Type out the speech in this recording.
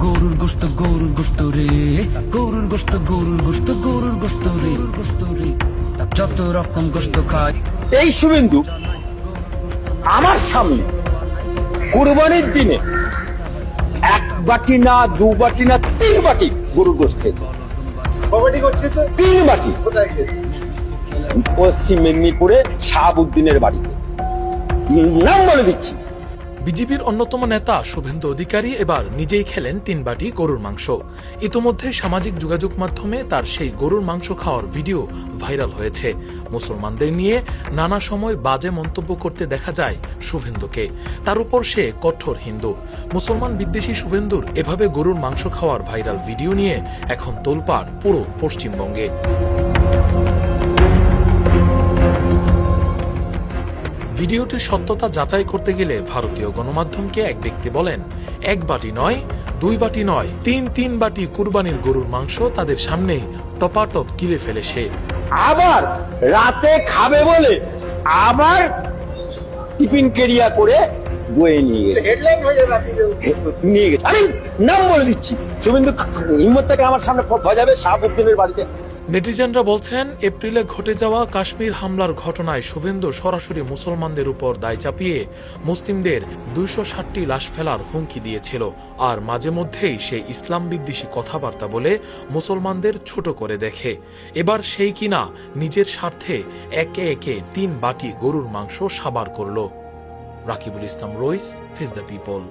গরুর গোশত রে, গরুর গোশত রে, যত রকম গোশত খাই। এই শুভেন্দু আমার সামনে কুরবানির দিনে 1 বাটি না 2 বাটি না 3 বাটি গরুর গোশত খেয়েছে। 3 বাটি। পশ্চিম মেদিনীপুরে শাহাবুদ্দিনের বাড়িতে, নাম বলে দিচ্ছি। বিজেপির অন্যতম নেতা শুভেন্দু অধিকারী এবার নিজেই খেলেন 3 বাটি গরুর মাংস। ইতোমধ্যে সামাজিক যোগাযোগ মাধ্যমে তার সেই গরুর মাংস খাওয়ার ভিডিও ভাইরাল হয়েছে। মুসলমানদের নিয়ে নানা সময় বাজে মন্তব্য করতে দেখা যায় শুভেন্দুকে। তার উপর সে কঠোর হিন্দু। মুসলমান বিদ্বেষী শুভেন্দুর এভাবে গরুর মাংস খাওয়ার ভাইরাল ভিডিও নিয়ে এখন তোলপাড় পুরো পশ্চিমবঙ্গে। ভিডিওটির সত্যতা যাচাই করতে গেলে ভারতীয় গণমাধ্যমকে এক ব্যক্তি বলেন, 1 বাটি নয়, 2 বাটি নয়, 3 বাটি কুরবানির গরুর মাংস তাদের সামনেই টপাটপ গিলে ফেলে সে। আবার রাতে খাবে বলে আবার টিফিন কেরিয়া করে বয়ে নিয়ে গেছে। আমি নাম বলে দিচ্ছি, শুভেন্দু হিম্মত থেকে আমার সামনে বাজাবে শাহাবুদ্দিনের বাড়িতে। নেটিজেনরা বলছেন, এপ্রিলে ঘটে যাওয়া কাশ্মীর হামলার ঘটনায় শুভেন্দু সরাসরি মুসলমানদের উপর দায় চাপিয়ে মুসলিমদের 260টি লাশ ফেলার হুমকি দিয়েছিল। আর মাঝে মধ্যেই সে ইসলাম বিদ্বেষী কথাবার্তা বলে মুসলমানদের ছোট করে দেখে। এবার সেই কিনা নিজের স্বার্থে একে একে 3 বাটি গরুর মাংস সাবার করল। রাকিবুল ইসলাম রইস, ফেস দ্য পিপল।